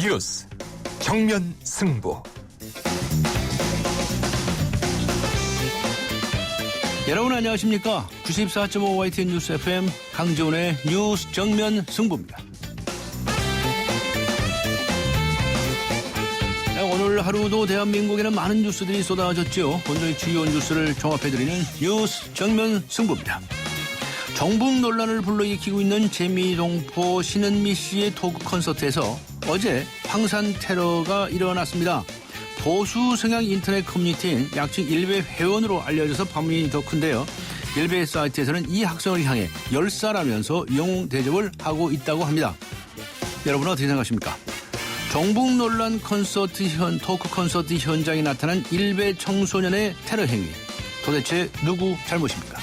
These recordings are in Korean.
뉴스 정면 승부. 여러분 안녕하십니까? 94.5 YTN 뉴스 FM 강재훈의 뉴스 정면 승부입니다. 오늘 하루도 대한민국에는 많은 뉴스들이 쏟아졌죠. 오늘의 주요 뉴스를 종합해드리는 뉴스 정면 승부입니다. 정북 논란을 불러일으키고 있는 재미동포 신은미 씨의 토크 콘서트에서 어제 황산 테러가 일어났습니다. 보수 성향 인터넷 커뮤니티인 약칭 일베 회원으로 알려져서 반문이 더 큰데요. 일베 사이트에서는 이 학생을 향해 열사라면서 영웅 대접을 하고 있다고 합니다. 여러분은 어떻게 생각하십니까? 정북 논란 토크 콘서트 현장에 나타난 일베 청소년의 테러 행위. 도대체 누구 잘못입니까?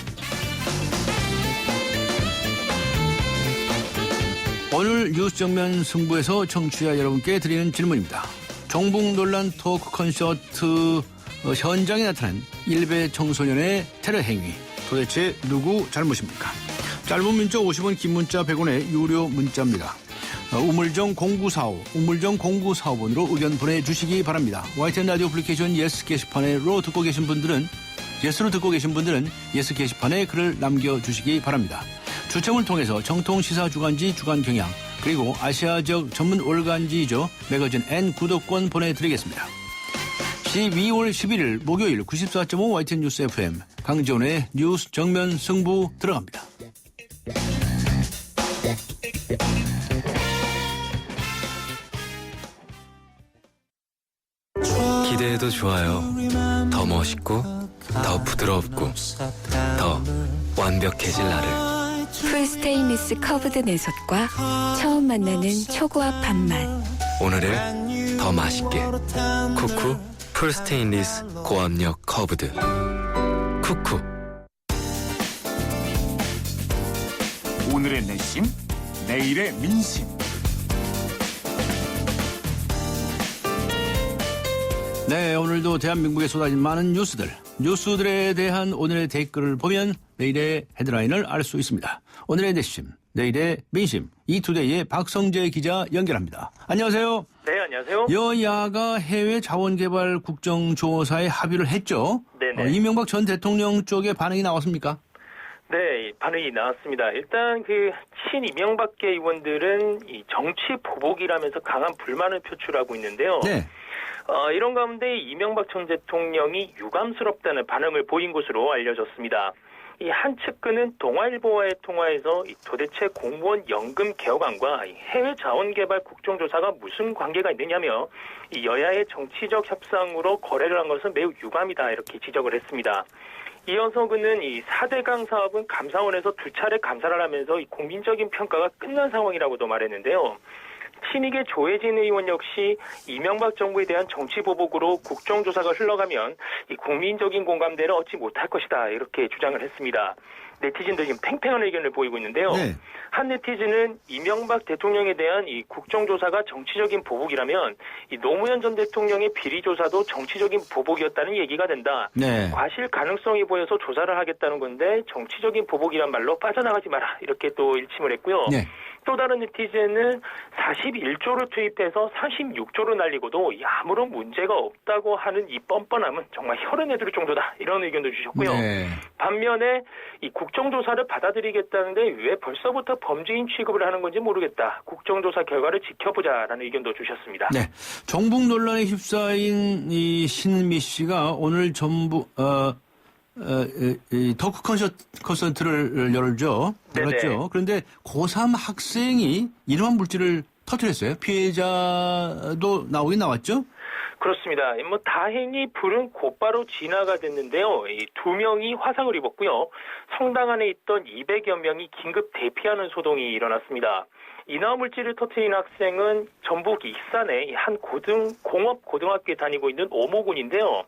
오늘 뉴스 정면 승부에서 청취자 여러분께 드리는 질문입니다. 정북 논란 토크 콘서트 현장에 나타난 일베 청소년의 테러 행위. 도대체 누구 잘못입니까? 짧은 문자 50원, 긴 문자 100원의 유료 문자입니다. 우물정 0945번으로 의견 보내주시기 바랍니다. YTN 라디오 애플리케이션 예스 게시판으로 듣고 계신 분들은 예스 게시판에 글을 남겨주시기 바랍니다. 추첨을 통해서 정통 시사 주간지 주간경향 그리고 아시아 지역 전문 월간지이죠. 매거진 N 구독권 보내드리겠습니다. 12월 11일 목요일 94.5 YTN 뉴스 FM 강재훈의 뉴스 정면 승부 들어갑니다. 기대해도 좋아요. 더 멋있고 더 부드럽고 더 완벽해질 나를. 풀스테인리스 커브드 내솥과 처음 만나는 초고압 밥맛. 오늘을 더 맛있게. 쿠쿠 풀스테인리스 고압력 커브드. 쿠쿠. 오늘의 내심, 내일의 민심. 네, 오늘도 대한민국에 쏟아진 많은 뉴스들에 대한 오늘의 댓글을 보면 내일의 헤드라인을 알 수 있습니다. 오늘의 내심, 내일의 민심, 이투데이의 박성재 기자 연결합니다. 안녕하세요. 네, 안녕하세요. 여야가 해외 자원개발 국정조사에 합의를 했죠. 네네. 이명박 전 대통령 쪽에 반응이 나왔습니까? 네, 반응이 나왔습니다. 일단 친이명박계 의원들은 이 정치 보복이라면서 강한 불만을 표출하고 있는데요. 네. 이런 가운데 이명박 전 대통령이 유감스럽다는 반응을 보인 것으로 알려졌습니다. 이 한 측근은 동아일보와의 통화에서 도대체 공무원 연금 개혁안과 해외 자원개발 국정조사가 무슨 관계가 있느냐며 이 여야의 정치적 협상으로 거래를 한 것은 매우 유감이다 이렇게 지적을 했습니다. 이어서 그는 이 4대강 사업은 감사원에서 2차례 감사를 하면서 이 국민적인 평가가 끝난 상황이라고도 말했는데요. 친이계 조혜진 의원 역시 이명박 정부에 대한 정치 보복으로 국정조사가 흘러가면 이 국민적인 공감대를 얻지 못할 것이다 이렇게 주장을 했습니다. 네티즌들 지금 팽팽한 의견을 보이고 있는데요. 네. 한 네티즌은 이명박 대통령에 대한 이 국정조사가 정치적인 보복이라면 이 노무현 전 대통령의 비리조사도 정치적인 보복이었다는 얘기가 된다. 네. 과실 가능성이 보여서 조사를 하겠다는 건데 정치적인 보복이란 말로 빠져나가지 마라 이렇게 또 일침을 했고요. 네. 또 다른 네티즌은 41조를 투입해서 46조를 날리고도 아무런 문제가 없다고 하는 이 뻔뻔함은 정말 혈흔 애들 정도다 이런 의견도 주셨고요. 네. 반면에 이 국정조사를 받아들이겠다는데 왜 벌써부터 범죄인 취급을 하는 건지 모르겠다. 국정조사 결과를 지켜보자라는 의견도 주셨습니다. 네. 정북 논란에 휩싸인 이 신은미 씨가 오늘 토크 콘서트를 열었죠. 그런데 고3 학생이 이러한 물질을 터뜨렸어요. 피해자도 나오긴 나왔죠. 그렇습니다. 다행히 불은 곧바로 진화가 됐는데요. 이 2명이 화상을 입었고요. 성당 안에 있던 200여 명이 긴급 대피하는 소동이 일어났습니다. 인화물질을 터뜨린 학생은 전북 익산의 한 공업고등학교에 다니고 있는 오모군인데요.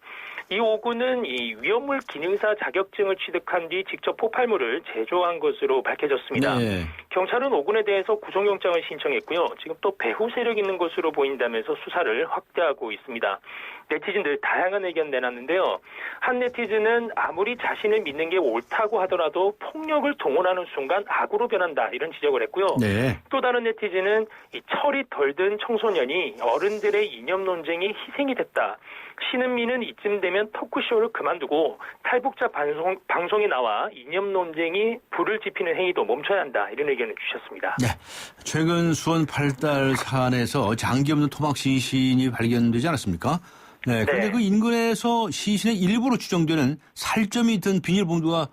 이 오군은 이 위험물 기능사 자격증을 취득한 뒤 직접 폭발물을 제조한 것으로 밝혀졌습니다. 네. 경찰은 5군에 대해서 구속영장을 신청했고요. 지금 또 배후 세력 있는 것으로 보인다면서 수사를 확대하고 있습니다. 네티즌들 다양한 의견 내놨는데요. 한 네티즌은 아무리 자신을 믿는 게 옳다고 하더라도 폭력을 동원하는 순간 악으로 변한다 이런 지적을 했고요. 네. 또 다른 네티즌은 이 철이 덜 든 청소년이 어른들의 이념 논쟁에 희생이 됐다. 신은미는 이쯤 되면 토크쇼를 그만두고 탈북자 방송에 나와 이념 논쟁이 불을 지피는 행위도 멈춰야 한다. 이런 의견을 주셨습니다. 네. 최근 수원 팔달 산에서 장기 없는 토막 시신이 발견되지 않았습니까? 네. 그런데 네. 그 인근에서 시신의 일부로 추정되는 살점이 든 비닐봉지가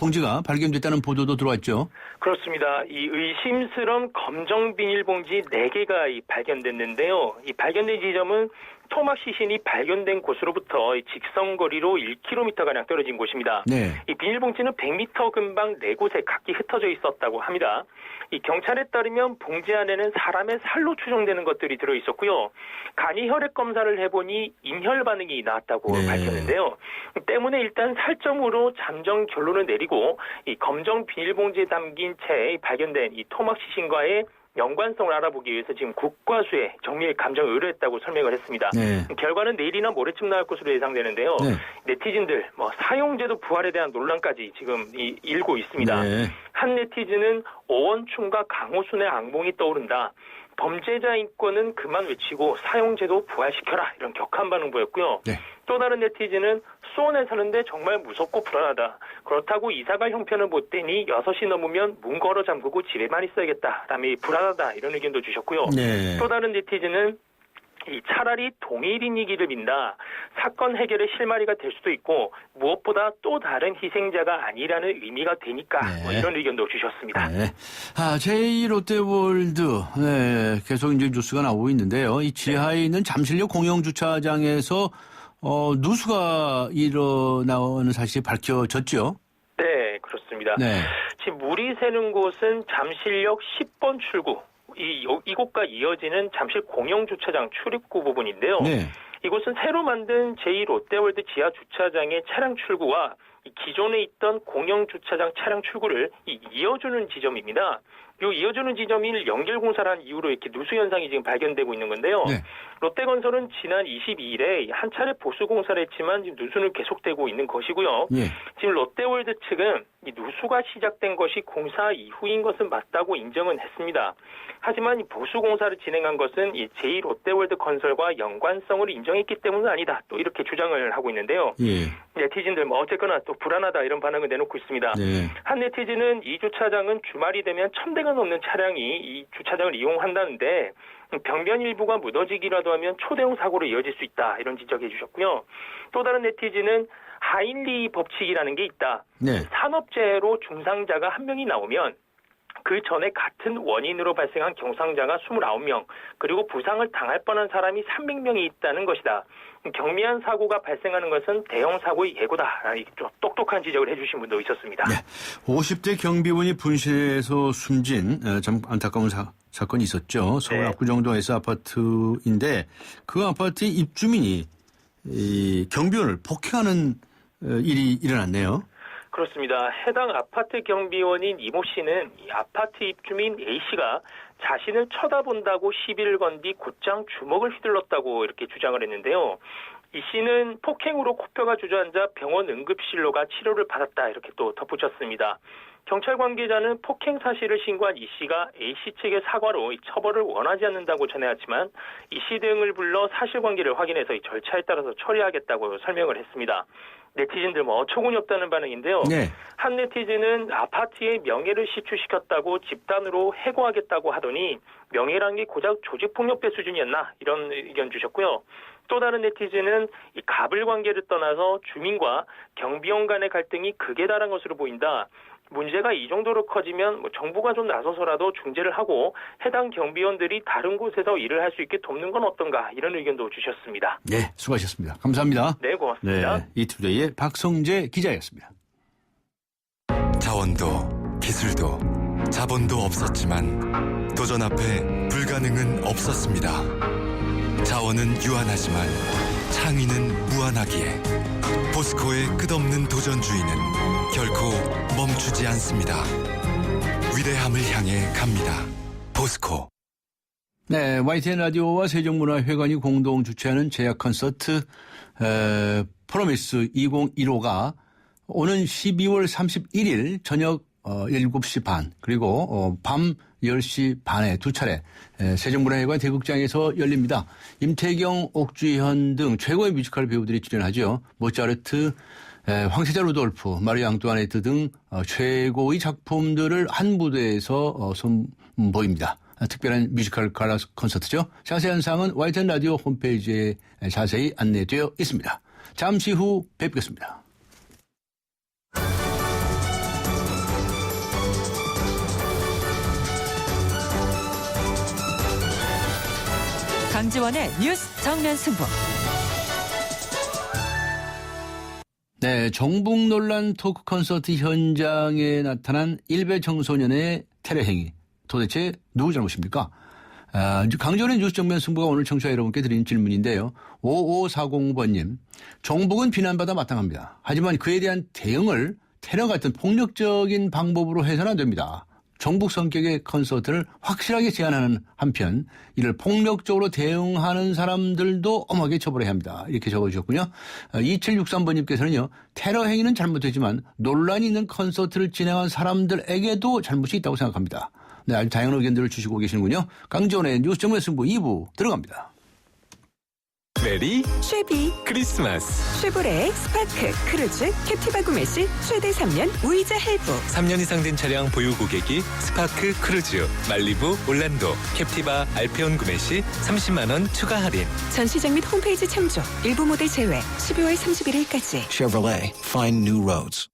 봉지가 발견됐다는 보도도 들어왔죠. 그렇습니다. 이 의심스러운 검정 비닐봉지 4개가 발견됐는데요. 이 발견된 지점은 토막 시신이 발견된 곳으로부터 직선거리로 1km가량 떨어진 곳입니다. 네. 이 비닐봉지는 100m 근방 4곳에 각기 흩어져 있었다고 합니다. 이 경찰에 따르면 봉지 안에는 사람의 살로 추정되는 것들이 들어있었고요. 간이 혈액 검사를 해보니 인혈 반응이 나왔다고 네. 밝혔는데요. 때문에 일단 살점으로 잠정 결론을 내리고 이 검정 비닐봉지에 담긴 채 발견된 이 토막 시신과의 연관성을 알아보기 위해서 지금 국과수에 정밀 감정을 의뢰했다고 설명을 했습니다. 네. 결과는 내일이나 모레쯤 나올 것으로 예상되는데요. 네. 네티즌들 사용제도 부활에 대한 논란까지 지금 일고 있습니다. 네. 한 네티즌은 오원춘과 강호순의 악몽이 떠오른다. 범죄자 인권은 그만 외치고 사용제도 부활시켜라. 이런 격한 반응 보였고요. 네. 또 다른 네티즌은 수원에 사는데 정말 무섭고 불안하다. 그렇다고 이사갈 형편을 못 대니 6시 넘으면 문 걸어 잠그고 집에만 있어야겠다. 라며 불안하다. 이런 의견도 주셨고요. 네. 또 다른 네티즌은 차라리 동일인이기를 빈다. 사건 해결의 실마리가 될 수도 있고 무엇보다 또 다른 희생자가 아니라는 의미가 되니까 네. 이런 의견도 주셨습니다. 네. 제2롯데월드 계속 이제 뉴스가 나오고 있는데요. 이 지하에 있는 잠실역 공영주차장에서 누수가 일어나는 사실이 밝혀졌죠. 네, 그렇습니다. 네. 지금 물이 새는 곳은 잠실역 10번 출구. 이곳과 이어지는 잠실 공영주차장 출입구 부분인데요. 네. 이곳은 새로 만든 제2롯데월드 지하 주차장의 차량 출구와 기존에 있던 공영주차장 차량 출구를 이어주는 지점입니다. 이 이어주는 지점이 연결 공사를 한 이후로 이렇게 누수 현상이 지금 발견되고 있는 건데요. 네. 롯데건설은 지난 22일에 한 차례 보수 공사를 했지만 지금 누수는 계속되고 있는 것이고요. 예. 지금 롯데월드 측은 이 누수가 시작된 것이 공사 이후인 것은 맞다고 인정은 했습니다. 하지만 이 보수 공사를 진행한 것은 이 제2롯데월드 건설과 연관성을 인정했기 때문은 아니다. 또 이렇게 주장을 하고 있는데요. 예. 네티즌들 어쨌거나 또 불안하다 이런 반응을 내놓고 있습니다. 네. 한 네티즌은 이 주차장은 주말이 되면 1000대가 넘는 차량이 이 주차장을 이용한다는데 벽면 일부가 무너지기라도 하면 초대형 사고로 이어질 수 있다. 이런 지적해 주셨고요. 또 다른 네티즌은 하인리 법칙이라는 게 있다. 네. 산업재해로 중상자가 1명이 나오면 그 전에 같은 원인으로 발생한 경상자가 29명, 그리고 부상을 당할 뻔한 사람이 300명이 있다는 것이다. 경미한 사고가 발생하는 것은 대형 사고의 예고다. 좀 똑똑한 지적을 해주신 분도 있었습니다. 네. 50대 경비원이 분실해서 숨진 참 안타까운 사건이 있었죠. 서울 네. 압구정동 S아파트인데 그 아파트의 입주민이 이 경비원을 폭행하는 일이 일어났네요. 그렇습니다. 해당 아파트 경비원인 이모 씨는 이 아파트 입주민 A 씨가 자신을 쳐다본다고 시비를 건 뒤 곧장 주먹을 휘둘렀다고 이렇게 주장을 했는데요. 이 씨는 폭행으로 코뼈가 주저앉아 병원 응급실로 가 치료를 받았다 이렇게 또 덧붙였습니다. 경찰 관계자는 폭행 사실을 신고한 이 씨가 A 씨 측의 사과로 이 처벌을 원하지 않는다고 전해왔지만 이 씨 등을 불러 사실관계를 확인해서 이 절차에 따라서 처리하겠다고 설명을 했습니다. 네티즌들 어처구니 없다는 반응인데요. 네. 한 네티즌은 아파트의 명예를 시추시켰다고 집단으로 해고하겠다고 하더니 명예란 게 고작 조직폭력배 수준이었나 이런 의견 주셨고요. 또 다른 네티즌은 이 갑을 관계를 떠나서 주민과 경비원 간의 갈등이 극에 달한 것으로 보인다. 문제가 이 정도로 커지면 정부가 좀 나서서라도 중재를 하고 해당 경비원들이 다른 곳에서 일을 할 수 있게 돕는 건 어떤가 이런 의견도 주셨습니다. 네, 수고하셨습니다. 감사합니다. 네, 고맙습니다. 네, 이투데이의 박성재 기자였습니다. 자원도 기술도 자본도 없었지만 도전 앞에 불가능은 없었습니다. 자원은 유한하지만 창의는 무한하기에 포스코의 끝없는 도전주의는 결코 멈추지 않습니다. 위대함을 향해 갑니다. 포스코. 네, YTN 라디오와 세종문화회관이 공동 주최하는 제약 콘서트 프로미스 2015가 오는 12월 31일 저녁 7시 반 그리고 밤 10시 반에 두 차례 세종문화회관 대극장에서 열립니다. 임태경, 옥주현 등 최고의 뮤지컬 배우들이 출연하죠. 모차르트, 황태자 루돌프, 마리 앙뚜아네트 등 최고의 작품들을 한 무대에서 선보입니다. 특별한 뮤지컬 갈라 콘서트죠. 자세한 사항은 YTN 라디오 홈페이지에 자세히 안내되어 있습니다. 잠시 후 뵙겠습니다. 강지원의 뉴스 정면 승부. 네, 정북 논란 토크 콘서트 현장에 나타난 일베 청소년의 테러 행위. 도대체 누구 잘못입니까? 강지원의 뉴스 정면 승부가 오늘 청취자 여러분께 드린 질문인데요. 5540번님. 정북은 비난받아 마땅합니다. 하지만 그에 대한 대응을 테러 같은 폭력적인 방법으로 해서는 안 됩니다. 정북 성격의 콘서트를 확실하게 제한하는 한편 이를 폭력적으로 대응하는 사람들도 엄하게 처벌해야 합니다. 이렇게 적어주셨군요. 2763번님께서는요. 테러 행위는 잘못되지만 논란이 있는 콘서트를 진행한 사람들에게도 잘못이 있다고 생각합니다. 네, 아주 다양한 의견들을 주시고 계시는군요. 강지원의 뉴스 정면 승부 2부 들어갑니다. 메리 쉐비, 크리스마스. 쉐보레, 스파크, 크루즈, 캡티바 구매 시 최대 3년 무이자 할부. 3년 이상 된 차량 보유 고객이 스파크 크루즈, 말리부, 올란도, 캡티바, 알페온 구매 시 30만 원 추가 할인. 전시장 및 홈페이지 참조. 일부 모델 제외. 12월 31일까지. Chevrolet, find new roads.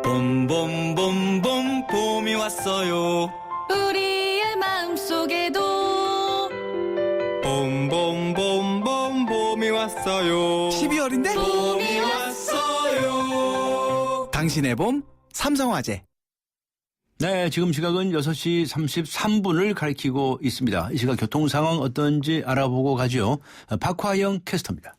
봄봄봄봄 봄이 왔어요. 우리의 마음속에도 봄봄봄봄 봄이 왔어요. 12월인데? 봄이 왔어요. 당신의 봄, 삼성화재. 네, 지금 시각은 6시 33분을 가리키고 있습니다. 이 시각 교통 상황 어떤지 알아보고 가죠. 박화영 캐스터입니다.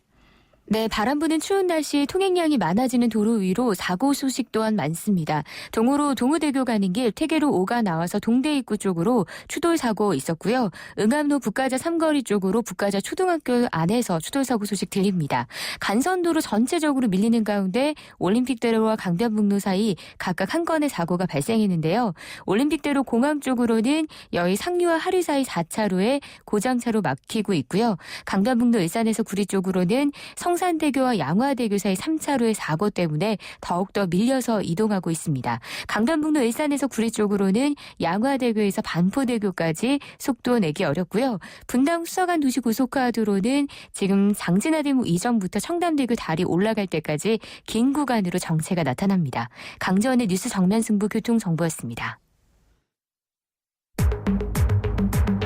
네, 바람 부는 추운 날씨 통행량이 많아지는 도로 위로 사고 소식 또한 많습니다. 동호로 동우대교 가는 길 태계로 5가 나와서 동대 입구 쪽으로 추돌 사고 있었고요. 응암로 북가자 삼거리 쪽으로 북가자 초등학교 안에서 추돌 사고 소식 들립니다. 간선도로 전체적으로 밀리는 가운데 올림픽대로와 강변북로 사이 각각 한 건의 사고가 발생했는데요. 올림픽대로 공항 쪽으로는 여의 상류와 하류 사이 4차로에 고장차로 막히고 있고요. 강변북로 일산에서 구리 쪽으로는 성산대교와 양화대교 사이 3차로의 사고 때문에 더욱더 밀려서 이동하고 있습니다. 강변북로 일산에서 구리 쪽으로는 양화대교에서 반포대교까지 속도 내기 어렵고요. 분당 수서간 도시고속화도로는 지금 장진하대무 이전부터 청담대교 다리 올라갈 때까지 긴 구간으로 정체가 나타납니다. 강지원의 뉴스 정면 승부 교통정보였습니다.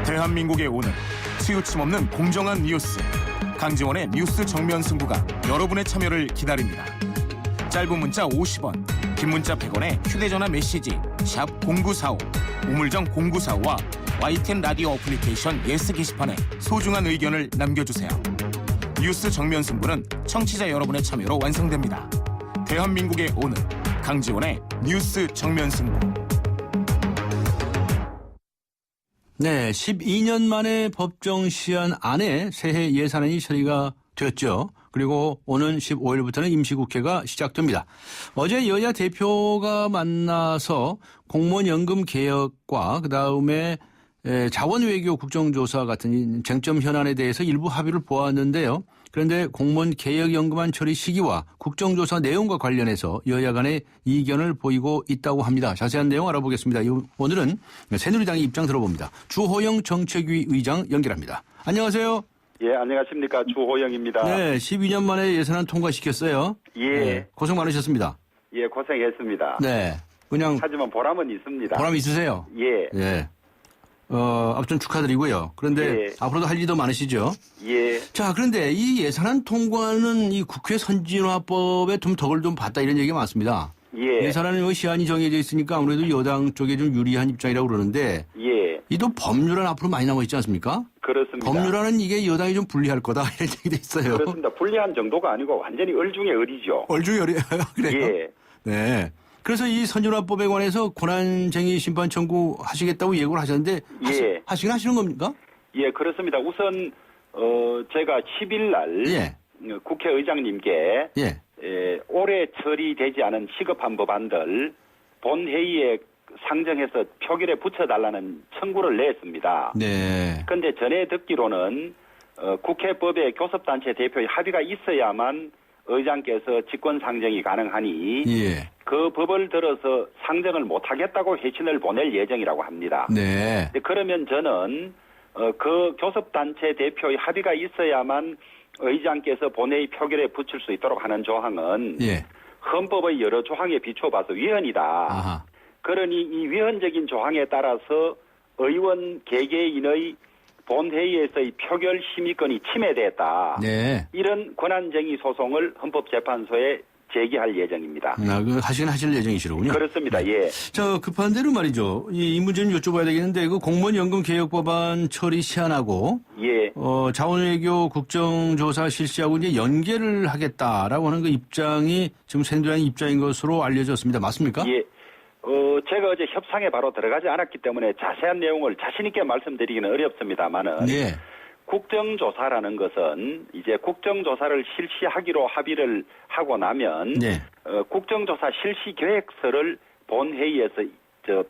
대한민국의 오늘 치우침 없는 공정한 뉴스 강지원의 뉴스 정면 승부가 여러분의 참여를 기다립니다. 짧은 문자 50원, 긴 문자 100원에 휴대전화 메시지 샵 0945, 우물정 0945와 YTN 라디오 어플리케이션 예스 게시판에 소중한 의견을 남겨주세요. 뉴스 정면 승부는 청취자 여러분의 참여로 완성됩니다. 대한민국의 오늘 강지원의 뉴스 정면 승부. 네, 12년 만에 법정 시한 안에 새해 예산안이 처리가 되었죠. 그리고 오는 15일부터는 임시국회가 시작됩니다. 어제 여야 대표가 만나서 공무원 연금 개혁과 그다음에 자원외교 국정조사 같은 쟁점 현안에 대해서 일부 합의를 보았는데요. 그런데 공무원 개혁연금안 처리 시기와 국정조사 내용과 관련해서 여야 간의 이견을 보이고 있다고 합니다. 자세한 내용 알아보겠습니다. 오늘은 새누리당의 입장 들어봅니다. 주호영 정책위 의장 연결합니다. 안녕하세요. 예, 안녕하십니까. 주호영입니다. 네, 12년 만에 예산안 통과시켰어요. 예. 네, 고생 많으셨습니다. 예, 고생했습니다. 네, 그냥 하지만 보람은 있습니다. 보람 있으세요? 예. 네. 아무튼 축하드리고요. 그런데 예. 앞으로도 할 일이 더 많으시죠? 예. 자, 그런데 이 예산안 통과는 이 국회 선진화법에 좀 덕을 좀 봤다 이런 얘기가 많습니다. 예. 예산안은 시한이 정해져 있으니까 아무래도 여당 쪽에 좀 유리한 입장이라고 그러는데 예. 이 또 법률안 앞으로 많이 나와 있지 않습니까? 그렇습니다. 법률안은 이게 여당이 좀 불리할 거다 이런 얘기도 있어요. 그렇습니다. 불리한 정도가 아니고 완전히 얼중에 얼이죠. 얼중에 얼이 그래요? 예. 네. 그래서 이 선진화법에 관해서 권한쟁의 심판 청구하시겠다고 예고를 하셨는데 예. 하시긴 하시는 겁니까? 예, 그렇습니다. 우선 제가 10일 날 예. 국회의장님께 예. 올해 처리되지 않은 시급한 법안들 본회의에 상정해서 표결에 붙여달라는 청구를 냈습니다. 네. 그런데 전에 듣기로는 국회법에 교섭단체 대표의 합의가 있어야만 의장께서 직권 상정이 가능하니 예. 그 법을 들어서 상정을 못하겠다고 회신을 보낼 예정이라고 합니다. 네. 그러면 저는 그 교섭단체 대표의 합의가 있어야만 의장께서 본회의 표결에 붙일 수 있도록 하는 조항은 예. 헌법의 여러 조항에 비춰봐서 위헌이다. 아하. 그러니 이 위헌적인 조항에 따라서 의원 개개인의 본회의에서의 표결 심의권이 침해됐다. 네. 이런 권한쟁의 소송을 헌법재판소에 제기할 예정입니다. 하시긴 하실 예정이시로군요. 그렇습니다. 예. 저 급한 대로 말이죠. 이 문제는 여쭤봐야 되겠는데 그 공무원연금 개혁법안 처리 시한하고 예. 자원외교 국정조사 실시하고 이제 연계를 하겠다라고 하는 그 입장이 지금 새누리당 입장인 것으로 알려졌습니다. 맞습니까? 예. 제가 어제 협상에 바로 들어가지 않았기 때문에 자세한 내용을 자신 있게 말씀드리기는 어렵습니다만은 네. 국정조사라는 것은 이제 국정조사를 실시하기로 합의를 하고 나면 네. 국정조사 실시 계획서를 본회의에서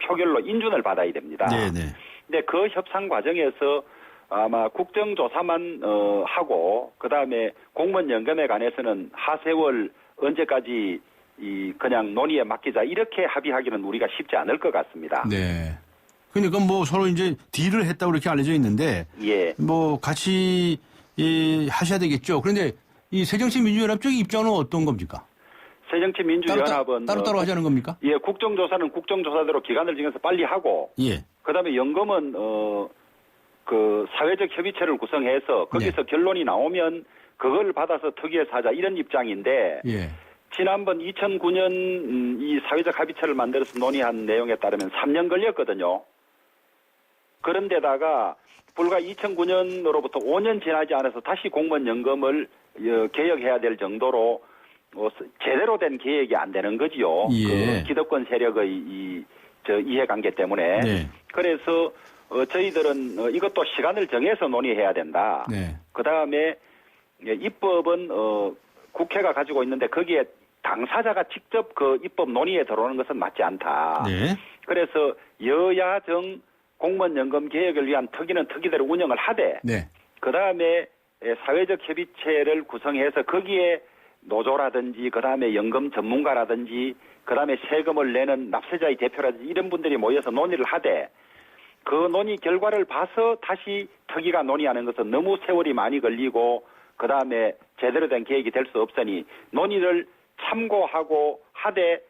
표결로 인준을 받아야 됩니다. 네네. 근데 그 협상 과정에서 아마 국정조사만 하고 그다음에 공무원 연금에 관해서는 하세월 언제까지 그냥 논의에 맡기자 이렇게 합의하기는 우리가 쉽지 않을 것 같습니다. 네. 그러니까 뭐 서로 이제 딜을 했다고 이렇게 알려져 있는데 예. 뭐 같이 하셔야 되겠죠. 그런데 이 새정치민주연합 쪽의 입장은 어떤 겁니까? 새정치민주연합은 따로따로 하자는 겁니까? 예, 국정조사는 국정조사대로 기간을 정해서 빨리 하고 예. 그다음에 연금은 그 사회적 협의체를 구성해서 거기서 결론이 나오면 그걸 받아서 특위에서 하자 이런 입장인데 예. 지난번 2009년 이 사회적 합의체를 만들어서 논의한 내용에 따르면 3년 걸렸거든요. 그런데다가 불과 2009년으로부터 5년 지나지 않아서 다시 공무원 연금을 개혁해야 될 정도로 제대로 된 계획이 안 되는 거지요. 예. 그 기득권 세력의 이해관계 때문에. 네. 그래서 저희들은 이것도 시간을 정해서 논의해야 된다. 네. 그다음에 입법은 국회가 가지고 있는데 거기에 당사자가 직접 그 입법 논의에 들어오는 것은 맞지 않다. 네. 그래서 여야정 공무원 연금 개혁을 위한 특위는 특위대로 운영을 하되 네. 그다음에 사회적 협의체를 구성해서 거기에 노조라든지 그다음에 연금 전문가라든지 그다음에 세금을 내는 납세자의 대표라든지 이런 분들이 모여서 논의를 하되 그 논의 결과를 봐서 다시 특위가 논의하는 것은 너무 세월이 많이 걸리고 그다음에 제대로 된 계획이 될 수 없으니 논의를 참고하고 하되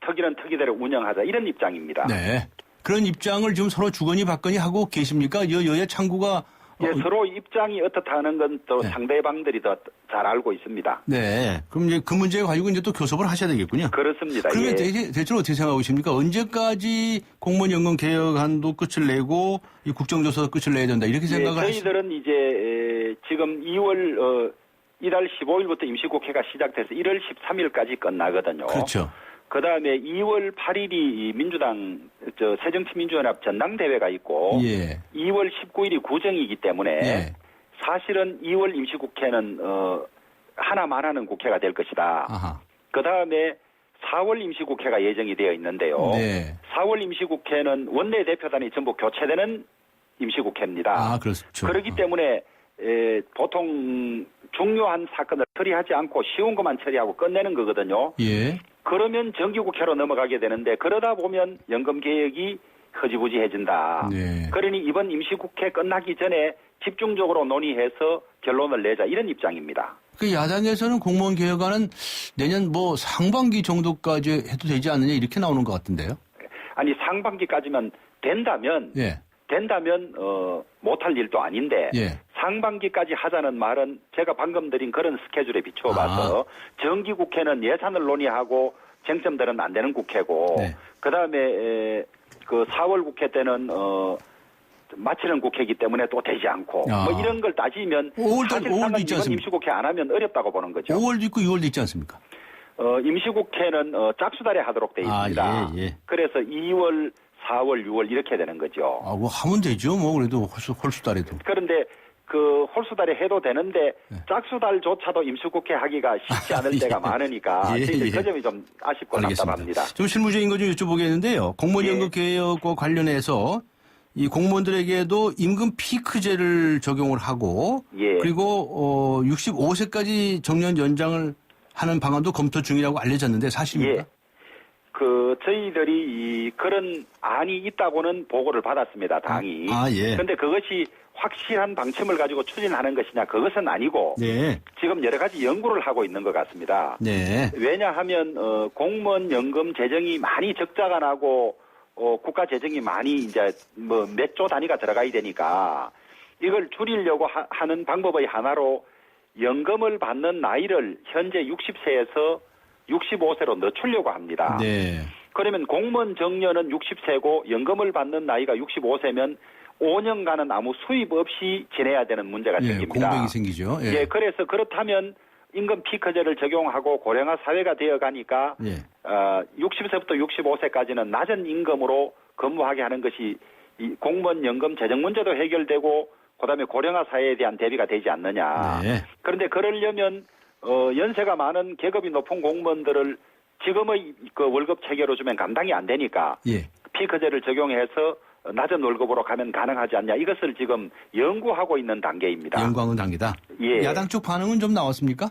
특위는 특위대로 운영하자 이런 입장입니다. 네. 그런 입장을 지금 서로 주거니 받거니 하고 계십니까? 여야 창구가 예, 서로 입장이 어떻다는 건 또 상대방들이 더 잘 알고 있습니다. 네. 그럼 이제 그 문제 가지고 이제 또 교섭을 하셔야 되겠군요. 그렇습니다. 그러면 예. 대체로 어떻게 생각하고 계십니까? 언제까지 공무원연금 개혁안도 끝을 내고 이 국정조사 끝을 내야 된다 이렇게 생각을 하시죠? 저희들은 이제 지금 1월 15일부터 임시국회가 시작돼서 1월 13일까지 끝나거든요. 그렇죠. 그다음에 2월 8일이 민주당 새정치민주연합 전당대회가 있고 예. 2월 19일이 구정이기 때문에 예. 사실은 2월 임시국회는 하나만 하는 국회가 될 것이다. 아하. 그다음에 4월 임시국회가 예정이 되어 있는데요. 네. 4월 임시국회는 원내대표단이 전부 교체되는 임시국회입니다. 아, 그렇죠. 그렇기 때문에 보통 중요한 사건을 처리하지 않고 쉬운 것만 처리하고 끝내는 거거든요. 예. 그러면 정기국회로 넘어가게 되는데 그러다 보면 연금개혁이 허지부지해진다. 네. 그러니 이번 임시국회 끝나기 전에 집중적으로 논의해서 결론을 내자 이런 입장입니다. 그 야당에서는 공무원 개혁안은 내년 뭐 상반기 정도까지 해도 되지 않느냐 이렇게 나오는 것 같은데요. 아니 상반기까지만 된다면 예. 못할 일도 아닌데 예. 상반기까지 하자는 말은 제가 방금 드린 그런 스케줄에 비춰봐서 정기국회는 예산을 논의하고 쟁점들은 안 되는 국회고 네. 그다음에 그 4월 국회 때는 마치는 국회이기 때문에 또 되지 않고 뭐 이런 걸 따지면 5월도 사실상은 있지 이번 않습니까? 임시국회 안 하면 어렵다고 보는 거죠. 5월도 있고 6월도 있지 않습니까? 임시국회는 짝수달에 하도록 돼 있습니다. 예. 그래서 2월, 4월, 6월 이렇게 되는 거죠. 뭐 하면 되죠. 뭐 그래도 홀수달에도. 그런데 그 홀수달에 해도 되는데 짝수달조차도 임시국회 하기가 쉽지 않을 때가 많으니까 그 점이 좀 아쉽고 답답합니다. 좀 실무적인 거 좀 여쭤보겠는데요. 공무원연금 개혁과 관련해서 이 공무원들에게도 임금 피크제를 적용을 하고 그리고 65세까지 정년 연장을 하는 방안도 검토 중이라고 알려졌는데 사실입니까? 저희들이 그런 안이 있다고는 보고를 받았습니다. 당이. 그런데 그것이 확실한 방침을 가지고 추진하는 것이냐 그것은 아니고 지금 여러 가지 연구를 하고 있는 것 같습니다. 왜냐하면 공무원 연금 재정이 많이 적자가 나고 국가 재정이 많이 이제 뭐 몇 조 단위가 들어가야 되니까 이걸 줄이려고 하는 방법의 하나로 연금을 받는 나이를 현재 60세에서 65세로 늦추려고 합니다. 그러면 공무원 정년은 60세고 연금을 받는 나이가 65세면 5년간은 아무 수입 없이 지내야 되는 문제가 생깁니다. 공백이 생기죠. 그래서 그렇다면 임금 피크제를 적용하고 고령화 사회가 되어가니까 60세부터 65세까지는 낮은 임금으로 근무하게 하는 것이 이 공무원 연금 재정 문제도 해결되고 그다음에 고령화 사회에 대한 대비가 되지 않느냐. 그런데 그러려면 연세가 많은 계급이 높은 공무원들을 지금의 그 월급 체계로 주면 감당이 안 되니까 피크제를 적용해서 낮은 월급으로 가면 가능하지 않냐. 이것을 지금 연구하고 있는 단계입니다. 연구하는 단계다. 야당 쪽 반응은 좀 나왔습니까?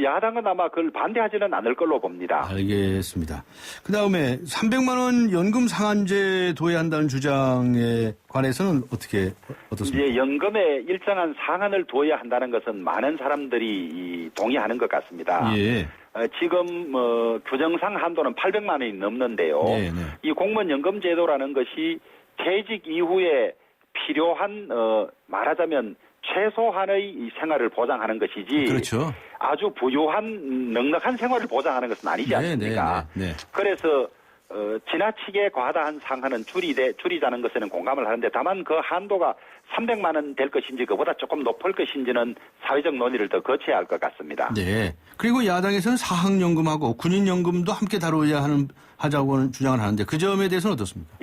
야당은 아마 그걸 반대하지는 않을 걸로 봅니다. 알겠습니다. 그다음에 300만 원 연금 상한제 도입한다는 주장에 관해서는 어떻습니까? 연금에 일정한 상한을 둬야 한다는 것은 많은 사람들이 동의하는 것 같습니다. 지금 규정상 한도는 800만 원이 넘는데요. 이 공무원 연금 제도라는 것이 퇴직 이후에 필요한 말하자면 최소한의 이 생활을 보장하는 것이지 아주 부유한 넉넉한 생활을 보장하는 것은 아니지 않습니까? 그래서 지나치게 과다한 상한은 줄이자는 것에는 공감을 하는데 다만 그 한도가 300만 원 될 것인지 그보다 조금 높을 것인지는 사회적 논의를 더 거쳐야 할 것 같습니다. 그리고 야당에서는 사학연금하고 군인연금도 함께 다뤄야 하자고 주장을 하는데 그 점에 대해서는 어떻습니까?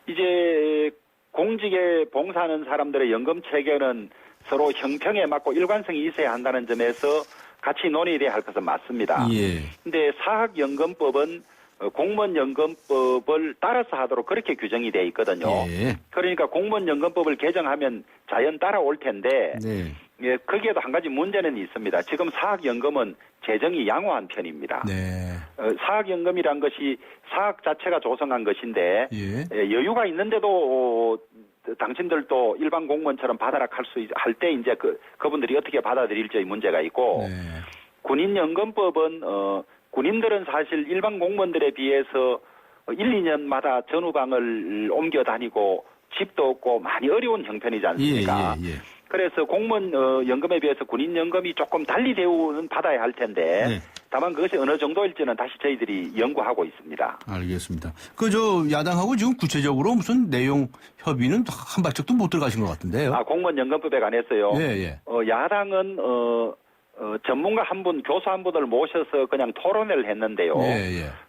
이제 공직에 봉사하는 사람들의 연금 체계는 서로 형평에 맞고 일관성이 있어야 한다는 점에서 같이 논의돼야 할 것은 맞습니다. 근데 사학연금법은 공무원연금법을 따라서 하도록 그렇게 규정이 돼 있거든요. 그러니까 공무원연금법을 개정하면 자연 따라올 텐데 거기에도 한 가지 문제는 있습니다. 지금 사학연금은 재정이 양호한 편입니다. 사학연금이란 것이 사학 자체가 조성한 것인데 여유가 있는데도 당신들도 일반 공무원처럼 받아라 할 때 이제 그분들이 어떻게 받아들일지의 문제가 있고 군인연금법은 군인들은 사실 일반 공무원들에 비해서 1, 2년마다 전후방을 옮겨 다니고 집도 없고 많이 어려운 형편이지 않습니까? 그래서 공무원 연금에 비해서 군인 연금이 조금 달리 대우는 받아야 할 텐데 다만 그것이 어느 정도일지는 다시 저희들이 연구하고 있습니다. 알겠습니다. 야당하고 지금 구체적으로 무슨 내용 협의는 한 발짝도 못 들어가신 것 같은데요. 공무원 연금법에 관해서요. 야당은 전문가 한 분, 교수 한 분을 모셔서 그냥 토론회를 했는데요.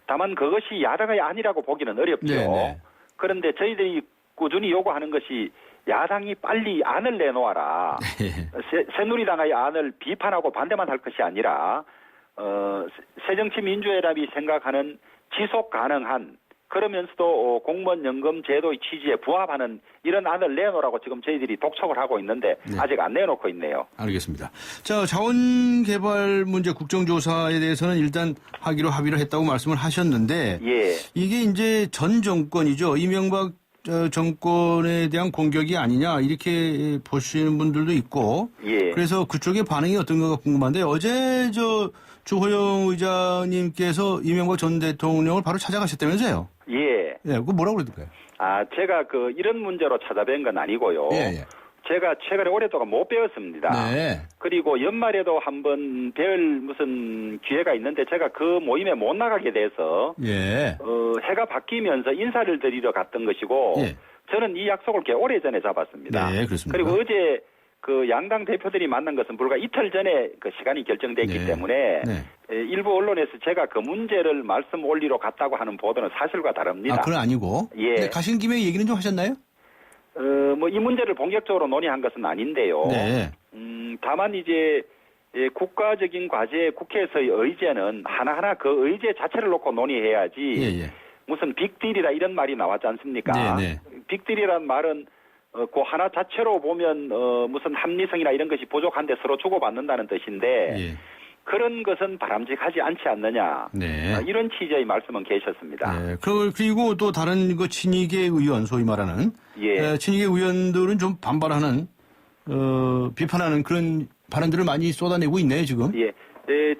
다만 그것이 야당의 안이라고 보기는 어렵죠. 그런데 저희들이 꾸준히 요구하는 것이 야당이 빨리 안을 내놓아라. 새누리당의 안을 비판하고 반대만 할 것이 아니라 새정치민주연합이 생각하는 지속 가능한 그러면서도 공무원 연금 제도의 취지에 부합하는 이런 안을 내놓으라고 지금 저희들이 독촉을 하고 있는데 아직 안 내놓고 있네요. 알겠습니다. 자, 자원개발 문제 국정조사에 대해서는 일단 하기로 합의를 했다고 말씀을 하셨는데 이게 이제 전 정권이죠. 이명박 정권에 대한 공격이 아니냐 이렇게 보시는 분들도 있고 그래서 그쪽의 반응이 어떤가 궁금한데 어제 주호영 의장님께서 이명박 전 대통령을 바로 찾아가셨다면서요? 그거 뭐라고 그러던가요? 제가 이런 문제로 찾아뵌 건 아니고요. 제가 최근에 오랫동안 못 배웠습니다. 그리고 연말에도 한번 배울 무슨 기회가 있는데 제가 그 모임에 못 나가게 돼서 해가 바뀌면서 인사를 드리러 갔던 것이고 저는 이 약속을 꽤 오래전에 잡았습니다. 그렇습니다. 그리고 어제 그 양당 대표들이 만난 것은 불과 이틀 전에 그 시간이 결정됐기 네. 때문에 네. 일부 언론에서 제가 그 문제를 말씀 올리러 갔다고 하는 보도는 사실과 다릅니다. 아, 그건 아니고. 예. 네, 가신 김에 얘기는 좀 하셨나요? 뭐 이 문제를 본격적으로 논의한 것은 아닌데요. 네. 다만 이제 국가적인 과제 국회에서의 의제는 하나하나 그 의제 자체를 놓고 논의해야지 예, 예. 무슨 빅딜이다 이런 말이 나왔지 않습니까? 네, 네. 빅딜이란 말은 그 하나 자체로 보면 무슨 합리성이나 이런 것이 부족한데 서로 주고받는다는 뜻인데 예. 그런 것은 바람직하지 않지 않느냐. 네. 이런 취지의 말씀은 계셨습니다. 네. 그리고 또 다른 그 친이계 의원, 소위 말하는 예. 친이계 의원들은 좀 반발하는 비판하는 그런 발언들을 많이 쏟아내고 있네요, 지금. 예.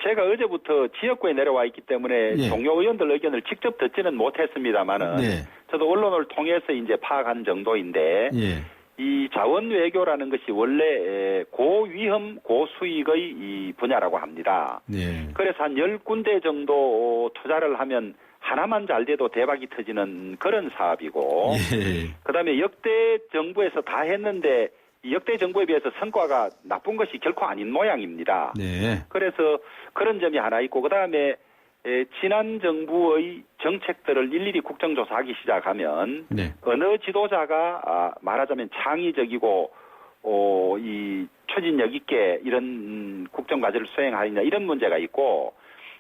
제가 어제부터 지역구에 내려와 있기 때문에 예. 동료 의원들 의견을 직접 듣지는 못했습니다만은 네. 저도 언론을 통해서 이제 파악한 정도인데 예. 이 자원 외교라는 것이 원래 고위험 고수익의 이 분야라고 합니다. 네. 그래서 한 10군데 정도 투자를 하면 하나만 잘 돼도 대박이 터지는 그런 사업이고 예. 그다음에 역대 정부에서 다 했는데 이 역대 정부에 비해서 성과가 나쁜 것이 결코 아닌 모양입니다. 네. 그래서 그런 점이 하나 있고 그다음에 지난 정부의 정책들을 일일이 국정조사하기 시작하면 네. 어느 지도자가 말하자면 창의적이고 이 추진력 있게 이런 국정과제를 수행하느냐 이런 문제가 있고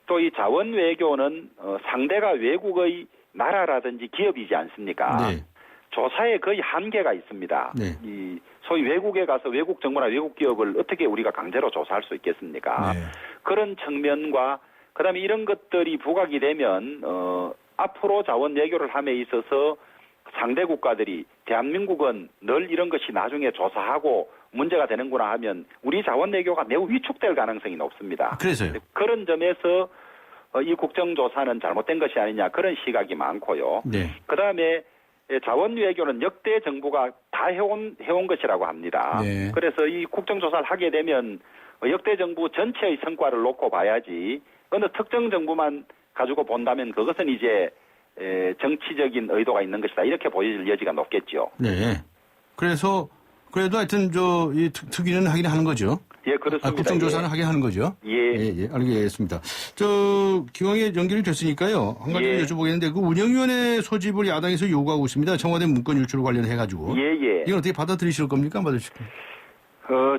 또 이 자원 외교는 상대가 외국의 나라라든지 기업이지 않습니까? 네. 조사에 거의 한계가 있습니다. 네. 이 소위 외국에 가서 외국 정부나 외국 기업을 어떻게 우리가 강제로 조사할 수 있겠습니까? 네. 그런 측면과 그다음에 이런 것들이 부각이 되면 앞으로 자원 외교를 함에 있어서 상대 국가들이 대한민국은 늘 이런 것이 나중에 조사하고 문제가 되는구나 하면 우리 자원 외교가 매우 위축될 가능성이 높습니다. 그래서요. 그런 점에서 이 국정조사는 잘못된 것이 아니냐 그런 시각이 많고요. 네. 그다음에 자원 외교는 역대 정부가 다 해온 것이라고 합니다. 네. 그래서 이 국정조사를 하게 되면 역대 정부 전체의 성과를 놓고 봐야지 어느 특정 정부만 가지고 본다면 그것은 이제 정치적인 의도가 있는 것이다. 이렇게 보여질 여지가 높겠죠. 네. 그래서 그래도 하여튼 이 특위는 하긴 하는 거죠. 예, 그렇습니다. 국정조사는 예. 하긴 하는 거죠. 예. 예, 알겠습니다. 기왕에 연결이 됐으니까요. 한 가지 예. 여쭤보겠는데 그 운영위원회 소집을 야당에서 요구하고 있습니다. 청와대 문건 유출 관련해가지고. 예. 이건 어떻게 받아들이실 겁니까? 안 받으실 겁니까?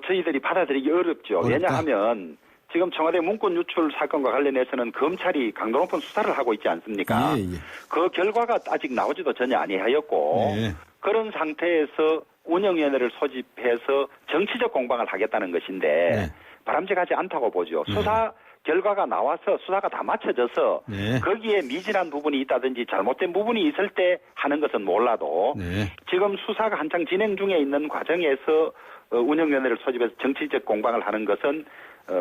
저희들이 받아들이기 어렵죠. 어렵다? 왜냐하면 지금 청와대 문건 유출 사건과 관련해서는 검찰이 강도 높은 수사를 하고 있지 않습니까? 예. 그 결과가 아직 나오지도 전혀 아니하였고 예. 그런 상태에서 운영위원회를 소집해서 정치적 공방을 하겠다는 것인데 네. 바람직하지 않다고 보죠. 수사 결과가 나와서 수사가 다 맞춰져서 네. 거기에 미진한 부분이 있다든지 잘못된 부분이 있을 때 하는 것은 몰라도 네. 지금 수사가 한창 진행 중에 있는 과정에서 운영위원회를 소집해서 정치적 공방을 하는 것은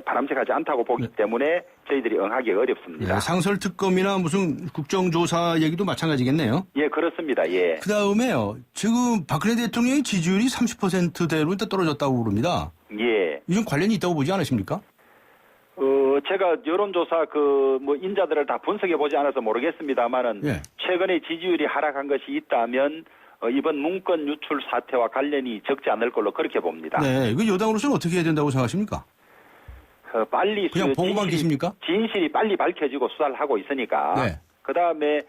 바람직하지 않다고 보기 때문에 저희들이 응하기 어렵습니다. 네, 상설특검이나 무슨 국정조사 얘기도 마찬가지겠네요. 예, 그렇습니다. 예. 그 다음에요. 지금 박근혜 대통령의 지지율이 30%대로 일단 떨어졌다고 그럽니다. 예. 이좀 관련이 있다고 보지 않으십니까? 제가 여론조사 인자들을 다 분석해 보지 않아서 모르겠습니다만은 예. 최근에 지지율이 하락한 것이 있다면 이번 문건 유출 사태와 관련이 적지 않을 걸로 그렇게 봅니다. 네, 이거 여당으로서는 어떻게 해야 된다고 생각하십니까? 빨리 그냥 보고만 계십니까? 진실이 빨리 밝혀지고 수사를 하고 있으니까 네. 그다음에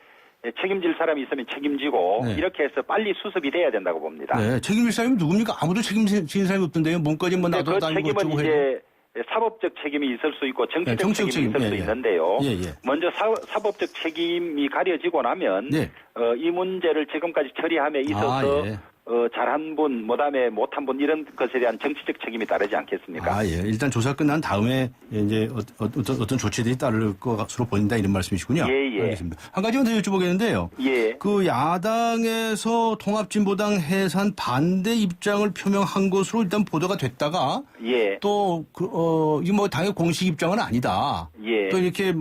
책임질 사람이 있으면 책임지고 네. 이렇게 해서 빨리 수습이 돼야 된다고 봅니다. 네, 책임질 사람이 누굽니까? 아무도 책임지는 사람이 없던데요. 문까지 뭐 나도 그 다니고 책임은 어쩌고 해도. 이제 사법적 책임이 있을 수 있고 정치적 정치적 책임이 있을 책임. 수 예, 예. 있는데요. 예, 예. 먼저 사법적 책임이 가려지고 나면 네. 이 문제를 지금까지 처리함에 있어서 예. 잘한 분, 그다음에 못한 분 이런 것에 대한 정치적 책임이 따르지 않겠습니까? 예. 일단 조사 끝난 다음에 이제 어떤 조치들이 따를 것으로 보인다 이런 말씀이시군요. 예. 알겠습니다. 한 가지만 더 여쭤보겠는데요. 예. 그 야당에서 통합진보당 해산 반대 입장을 표명한 것으로 일단 보도가 됐다가 예. 또 이게 뭐 당의 공식 입장은 아니다. 예. 또 이렇게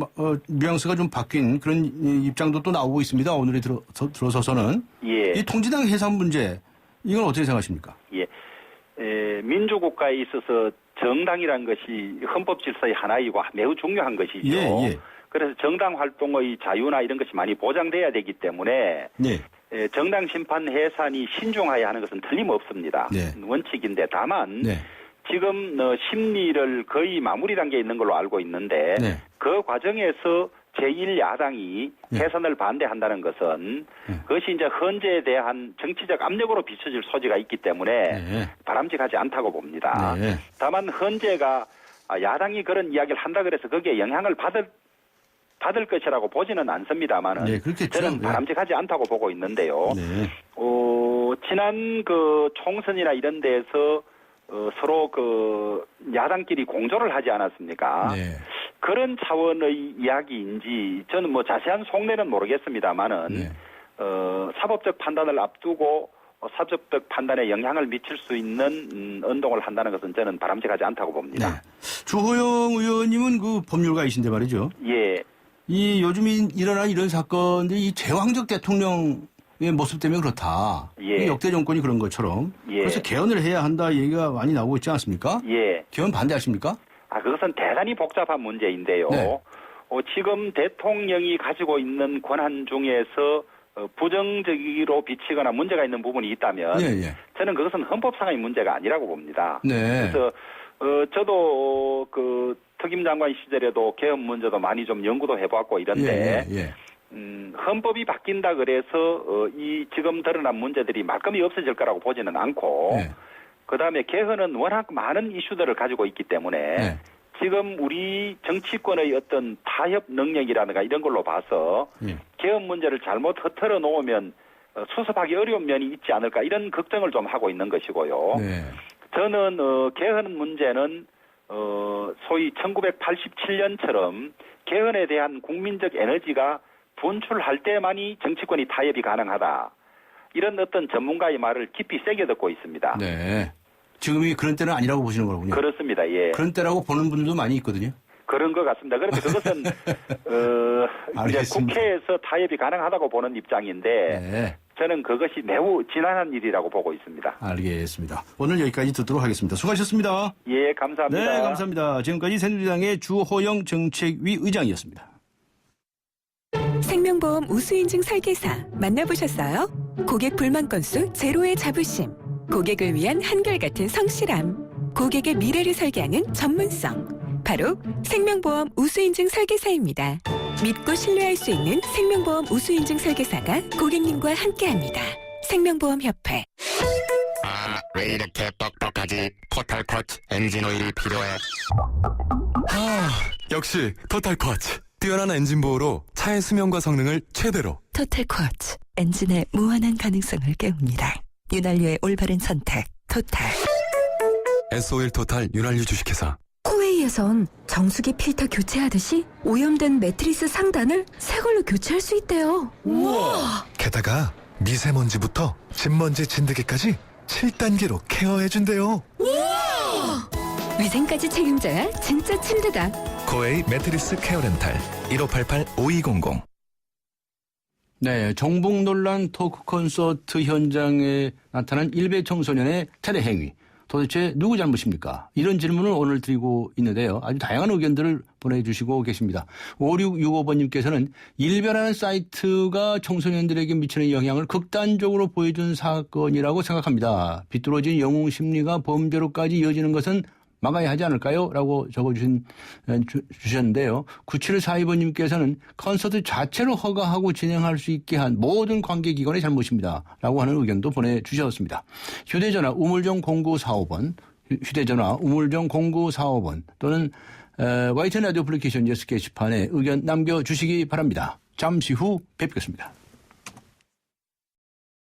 뉘앙스가 좀 바뀐 그런 입장도 또 나오고 있습니다. 오늘에 들어서서는 예. 이 통지당 해산 문제 이건 어떻게 생각하십니까? 예. 민주국가에 있어서 정당이라는 것이 헌법 질서의 하나이고 매우 중요한 것이죠. 예. 그래서 정당 활동의 자유나 이런 것이 많이 보장돼야 되기 때문에 네. 정당 심판 해산이 신중하여야 하는 것은 틀림없습니다. 네. 원칙인데 다만 네. 지금 심리를 거의 마무리 단계에 있는 걸로 알고 있는데 네. 그 과정에서 제1야당이 해산을 반대한다는 것은 그것이 이제 헌재에 대한 정치적 압력으로 비춰질 소지가 있기 때문에 바람직하지 않다고 봅니다. 다만 헌재가 야당이 그런 이야기를 한다 그래서 거기에 영향을 받을 것이라고 보지는 않습니다만은 저는 바람직하지 않다고 보고 있는데요. 지난 그 총선이나 이런 데에서 서로 그 야당끼리 공조를 하지 않았습니까? 그런 차원의 이야기인지 저는 뭐 자세한 속내는 모르겠습니다만은 사법적 판단을 앞두고 사법적 판단에 영향을 미칠 수 있는 운동을 한다는 것은 저는 바람직하지 않다고 봅니다. 주호영 의원님은 그 법률가이신데 말이죠. 예. 이 요즘 일어난 이런 사건들이 이 제왕적 대통령의 모습 때문에 그렇다. 이 역대 정권이 그런 것처럼. 그래서 개헌을 해야 한다 얘기가 많이 나오고 있지 않습니까? 개헌 반대하십니까? 그것은 대단히 복잡한 문제인데요. 지금 대통령이 가지고 있는 권한 중에서 부정적으로 비치거나 문제가 있는 부분이 있다면 저는 그것은 헌법상의 문제가 아니라고 봅니다. 그래서 저도 그 특임 장관 시절에도 개헌 문제도 많이 좀 연구도 해봤고 이런데 헌법이 바뀐다 그래서 이 지금 드러난 문제들이 말끔히 없어질 거라고 보지는 않고 그다음에 개헌은 워낙 많은 이슈들을 가지고 있기 때문에 지금 우리 정치권의 어떤 타협 능력이라든가 이런 걸로 봐서 개헌 문제를 잘못 흐트러 놓으면 수습하기 어려운 면이 있지 않을까 이런 걱정을 좀 하고 있는 것이고요. 저는 개헌 문제는 소위 1987년처럼 개헌에 대한 국민적 에너지가 분출할 때만이 정치권이 타협이 가능하다. 이런 어떤 전문가의 말을 깊이 새겨 듣고 있습니다. 지금이 그런 때는 아니라고 보시는 거군요. 그렇습니다. 그런 때라고 보는 분들도 많이 있거든요. 그런 것 같습니다. 그런데 그것은 이제 국회에서 타협이 가능하다고 보는 입장인데 저는 그것이 매우 지난한 일이라고 보고 있습니다. 알겠습니다. 오늘 여기까지 듣도록 하겠습니다. 수고하셨습니다. 예, 감사합니다. 네, 감사합니다. 지금까지 새누리당의 주호영 정책위 의장이었습니다. 생명보험 우수인증 설계사 만나보셨어요? 고객 불만 건수 제로의 자부심, 고객을 위한 한결같은 성실함, 고객의 미래를 설계하는 전문성, 바로 생명보험 우수인증 설계사입니다. 믿고 신뢰할 수 있는 생명보험 우수인증 설계사가 고객님과 함께합니다. 생명보험협회. 왜 이렇게 뻑뻑하지? 토탈코치 엔진오일이 필요해. 역시 토탈코치. 뛰어난 엔진 보호로 차의 수명과 성능을 최대로. 토탈코치 엔진의 무한한 가능성을 깨웁니다. 윤활유의 올바른 선택 토탈. S-오일 토탈 윤활유 주식회사. 코웨이에선 정수기 필터 교체하듯이 오염된 매트리스 상단을 새 걸로 교체할 수 있대요. 우와! 게다가 미세먼지부터 진먼지 진드기까지 7단계로 케어해준대요. 우와! 위생까지 책임져야 진짜 침대다. 코웨이 매트리스 케어 렌탈 1588-5200. 네, 정북 논란 토크 콘서트 현장에 나타난 일베 청소년의 테러 행위. 도대체 누구 잘못입니까? 이런 질문을 오늘 드리고 있는데요. 아주 다양한 의견들을 보내주시고 계십니다. 5665번님께서는 일베라는 사이트가 청소년들에게 미치는 영향을 극단적으로 보여준 사건이라고 생각합니다. 비뚤어진 영웅 심리가 범죄로까지 이어지는 것은 막아야 하지 않을까요? 라고 주셨는데요. 9742번님께서는 콘서트 자체를 허가하고 진행할 수 있게 한 모든 관계기관의 잘못입니다. 라고 하는 의견도 보내주셨습니다. 휴대전화 우물정 0945번, 휴대전화 우물정 0945번 또는 YTN 라디오 애플리케이션 예스 게시판에 의견 남겨주시기 바랍니다. 잠시 후 뵙겠습니다.